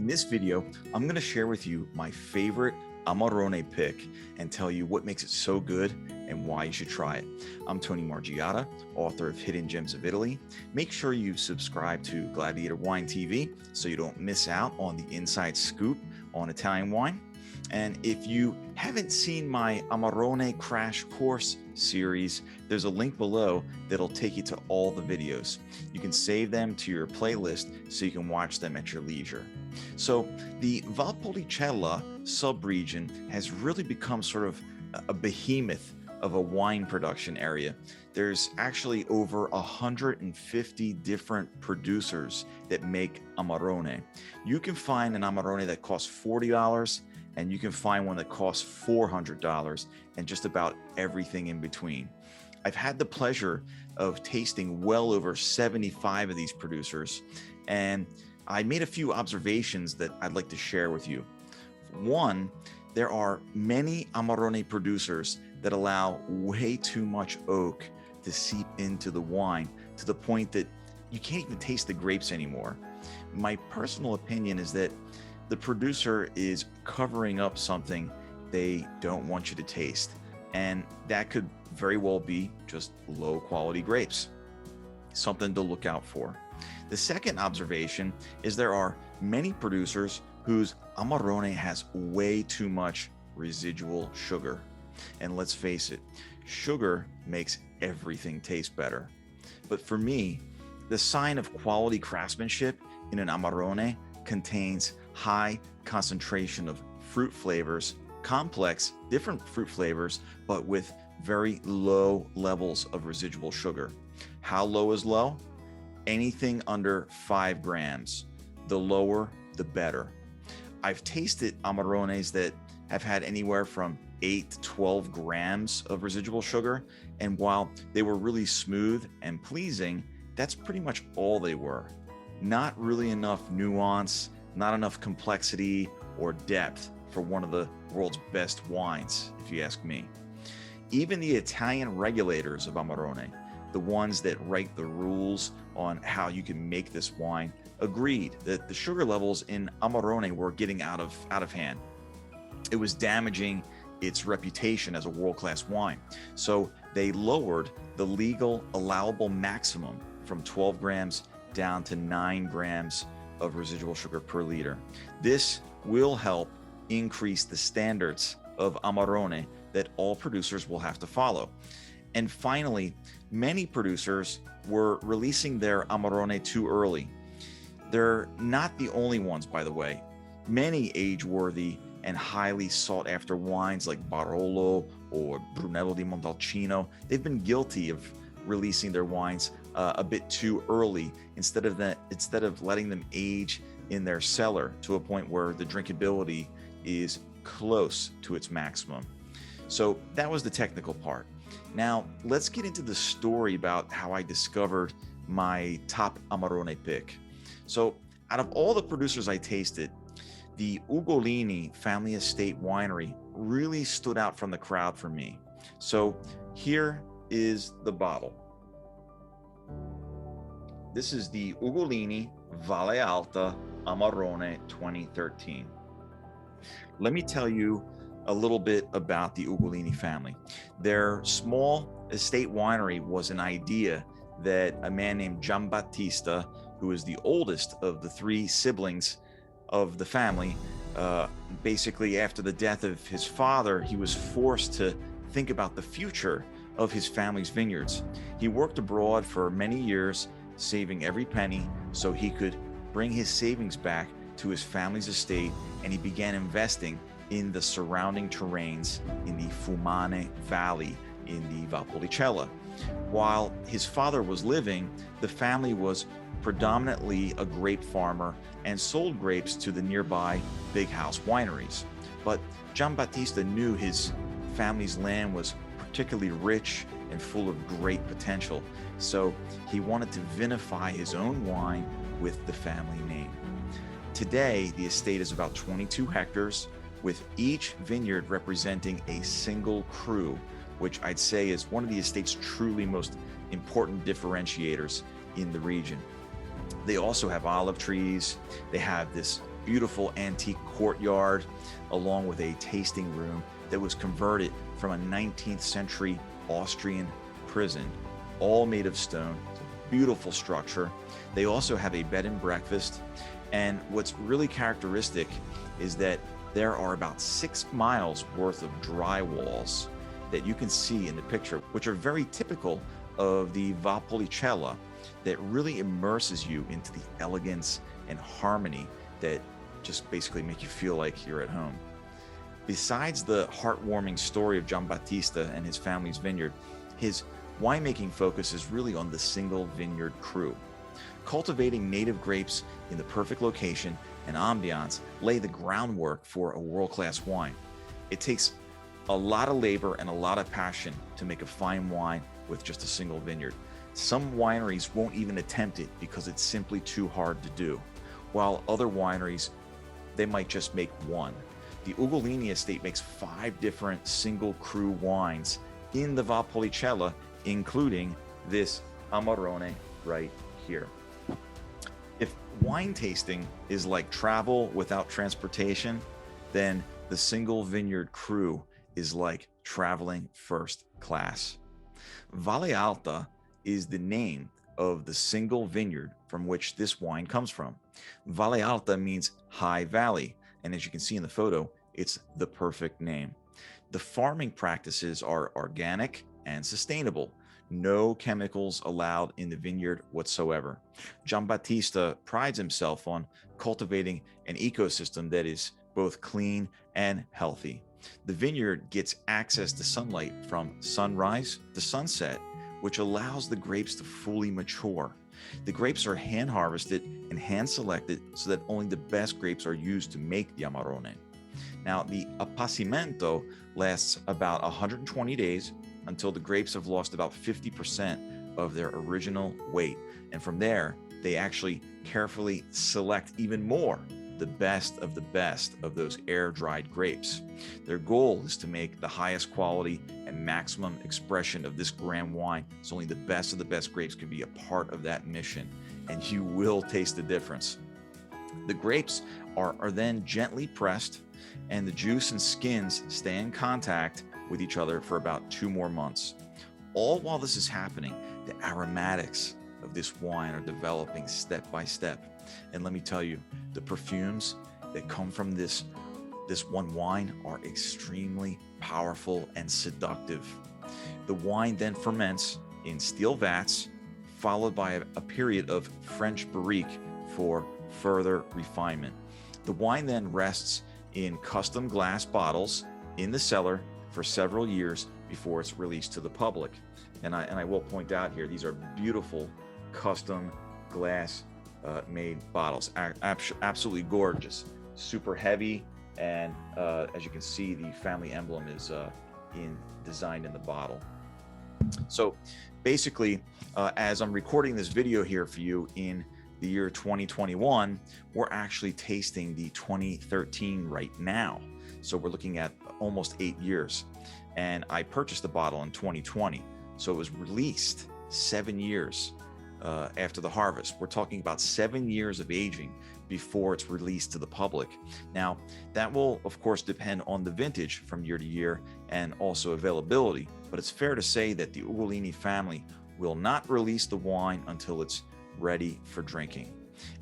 In this video, I'm going to share with you my favorite Amarone pick and tell you what makes it so good and why you should try it. I'm Tony Margiotta, author of Hidden Gems of Italy. Make sure you subscribe to Gladiator Wine TV so you don't miss out on the inside scoop on Italian wine. And if you haven't seen my Amarone Crash Course series, there's a link below that'll take you to all the videos. You can save them to your playlist so you can watch them at your leisure. So the Valpolicella subregion has really become sort of a behemoth of a wine production area. There's actually over 150 different producers that make Amarone. You can find an Amarone that costs $40, and you can find one that costs $400 and just about everything in between. I've had the pleasure of tasting well over 75 of these producers, and I made a few observations that I'd like to share with you. One, there are many Amarone producers that allow way too much oak to seep into the wine to the point that you can't even taste the grapes anymore. My personal opinion is that the producer is covering up something they don't want you to taste, and that could very well be just low quality grapes. Something to look out for. The second observation is there are many producers whose Amarone has way too much residual sugar. And let's face it, sugar makes everything taste better. But for me, the sign of quality craftsmanship in an Amarone contains high concentration of fruit flavors, complex, different fruit flavors, but with very low levels of residual sugar. How low is low? Anything under 5 grams. The lower, the better. I've tasted Amarones that have had anywhere from 8 to 12 grams of residual sugar, and while they were really smooth and pleasing, that's pretty much all they were. Not really enough nuance, not enough complexity or depth for one of the world's best wines, if you ask me. Even the Italian regulators of Amarone, the ones that write the rules on how you can make this wine, agreed that the sugar levels in Amarone were getting out of hand. It was damaging its reputation as a world-class wine. So they lowered the legal allowable maximum from 12 grams down to 9 grams of residual sugar per liter. This will help increase the standards of Amarone that all producers will have to follow. And finally, many producers were releasing their Amarone too early. They're not the only ones, by the way. Many age-worthy and highly sought-after wines like Barolo or Brunello di Montalcino, they've been guilty of releasing their wines a bit too early instead of letting them age in their cellar to a point where the drinkability is close to its maximum. So that was the technical part. Now let's get into the story about how I discovered my top Amarone pick. So out of all the producers I tasted, the Ugolini family estate winery really stood out from the crowd for me. So here is the bottle. This is the Ugolini Valle Alta Amarone 2013. Let me tell you a little bit about the Ugolini family. Their small estate winery was an idea that a man named Giambattista, who is the oldest of the 3 siblings of the family, basically after the death of his father, he was forced to think about the future of his family's vineyards. He worked abroad for many years, saving every penny so he could bring his savings back to his family's estate, and he began investing in the surrounding terrains in the Fumane Valley in the Valpolicella. While his father was living, the family was predominantly a grape farmer and sold grapes to the nearby big house wineries. But Giambattista knew his family's land was particularly rich and full of great potential, so he wanted to vinify his own wine with the family name. Today, the estate is about 22 hectares, with each vineyard representing a single cru, which I'd say is one of the estate's truly most important differentiators in the region. They also have olive trees. They have this beautiful antique courtyard, along with a tasting room that was converted from a 19th century Austrian prison, all made of stone. It's a beautiful structure. They also have a bed and breakfast. And what's really characteristic is that there are about 6 miles worth of dry walls that you can see in the picture, which are very typical of the Valpolicella, that really immerses you into the elegance and harmony that just basically make you feel like you're at home. Besides the heartwarming story of Giambattista and his family's vineyard, his winemaking focus is really on the single vineyard cru. Cultivating native grapes in the perfect location and ambiance lay the groundwork for a world-class wine. It takes a lot of labor and a lot of passion to make a fine wine with just a single vineyard. Some wineries won't even attempt it because it's simply too hard to do, while other wineries, they might just make one. The Ugolini estate makes 5 different single cru wines in the Valpolicella, including this Amarone right here. If wine tasting is like travel without transportation, then the single vineyard cru is like traveling first class. Valle Alta is the name of the single vineyard from which this wine comes from. Valle Alta means high valley, and as you can see in the photo, it's the perfect name. The farming practices are organic and sustainable. No chemicals allowed in the vineyard whatsoever. Giambattista prides himself on cultivating an ecosystem that is both clean and healthy. The vineyard gets access to sunlight from sunrise to sunset, which allows the grapes to fully mature. The grapes are hand harvested and hand selected so that only the best grapes are used to make the Amarone. Now, the appassimento lasts about 120 days until the grapes have lost about 50% of their original weight. And from there, they actually carefully select even more, the best of those air-dried grapes. Their goal is to make the highest quality and maximum expression of this grand wine, so only the best of the best grapes can be a part of that mission, and you will taste the difference. The grapes are then gently pressed, and the juice and skins stay in contact with each other for about 2 more months. All while this is happening, the aromatics of this wine are developing step by step. And let me tell you, the perfumes that come from this one wine are extremely powerful and seductive. The wine then ferments in steel vats, followed by a period of French barrique for further refinement. The wine then rests in custom glass bottles in the cellar for several years before it's released to the public. And I will point out here, these are beautiful custom glass made bottles. Absolutely gorgeous, super heavy, and as you can see, the family emblem is designed in the bottle. So basically, as I'm recording this video here for you in the year 2021, we're actually tasting the 2013 right now. So we're looking at almost 8 years. And I purchased the bottle in 2020. So it was released 7 years after the harvest. We're talking about 7 years of aging before it's released to the public. Now, that will, of course, depend on the vintage from year to year and also availability. But it's fair to say that the Ugolini family will not release the wine until it's ready for drinking.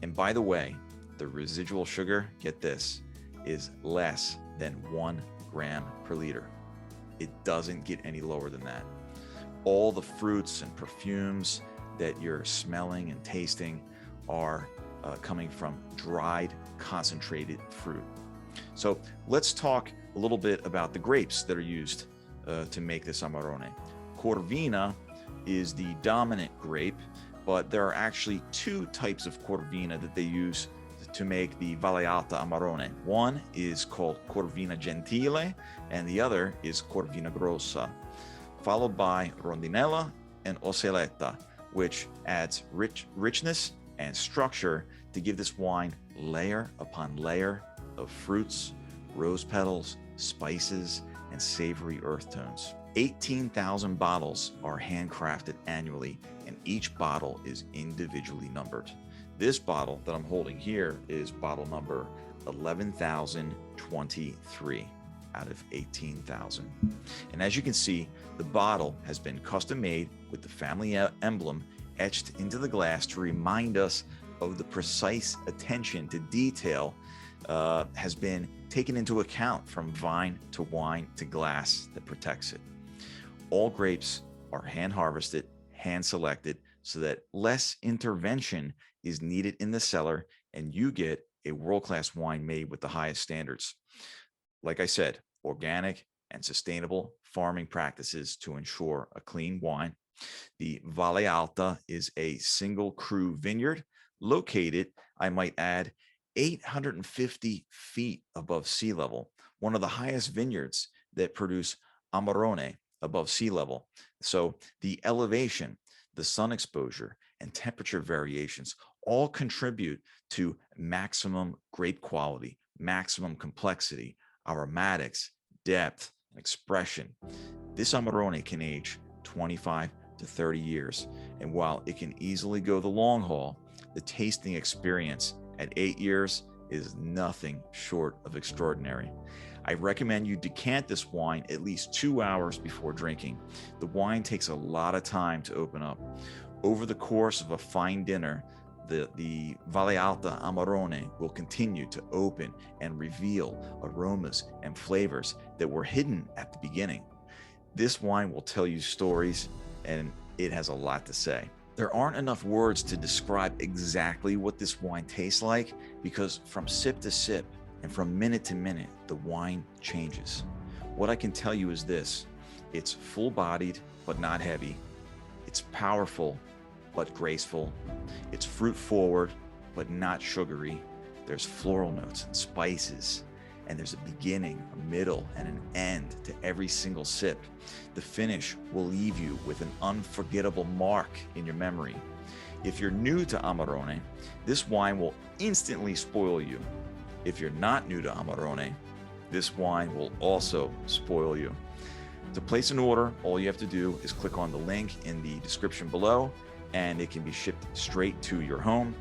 And by the way, the residual sugar, get this, is less than 1 gram per liter. It doesn't get any lower than that. All the fruits and perfumes that you're smelling and tasting are coming from dried, concentrated fruit. So let's talk a little bit about the grapes that are used to make this Amarone. Corvina is the dominant grape, but there are actually 2 types of Corvina that they use to make the Valle Alta Amarone. One is called Corvina Gentile, and the other is Corvina Grossa, followed by Rondinella and Oceletta, which adds richness and structure to give this wine layer upon layer of fruits, rose petals, spices, and savory earth tones. 18,000 bottles are handcrafted annually, and each bottle is individually numbered. This bottle that I'm holding here is bottle number 11,023 out of 18,000. And as you can see, the bottle has been custom made with the family emblem etched into the glass to remind us of the precise attention to detail has been taken into account, from vine to wine to glass, that protects it. All grapes are hand harvested, hand selected, so that less intervention is needed in the cellar, and you get a world-class wine made with the highest standards. Like I said, organic and sustainable farming practices to ensure a clean wine. The Valle Alta is a single cru vineyard located, I might add, 850 feet above sea level, one of the highest vineyards that produce Amarone above sea level. So the elevation, the sun exposure, and temperature variations all contribute to maximum grape quality, maximum complexity, aromatics, depth, and expression. This Amarone can age 25 to 30 years. And while it can easily go the long haul, the tasting experience at 8 years is nothing short of extraordinary. I recommend you decant this wine at least 2 hours before drinking. The wine takes a lot of time to open up. Over the course of a fine dinner, the Valle Alta Amarone will continue to open and reveal aromas and flavors that were hidden at the beginning. This wine will tell you stories, and it has a lot to say. There aren't enough words to describe exactly what this wine tastes like, because from sip to sip and from minute to minute, the wine changes. What I can tell you is this: it's full-bodied but not heavy. It's powerful but graceful. It's fruit-forward but not sugary. There's floral notes and spices, and there's a beginning, a middle, and an end to every single sip. The finish will leave you with an unforgettable mark in your memory. If you're new to Amarone, this wine will instantly spoil you. If you're not new to Amarone, this wine will also spoil you. To place an order, all you have to do is click on the link in the description below, and it can be shipped straight to your home.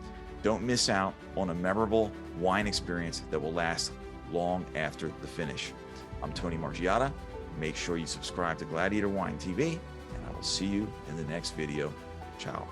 Don't miss out on a memorable wine experience that will last long after the finish. I'm Tony Margiotta. Make sure you subscribe to Gladiator Wine TV, and I will see you in the next video. Ciao.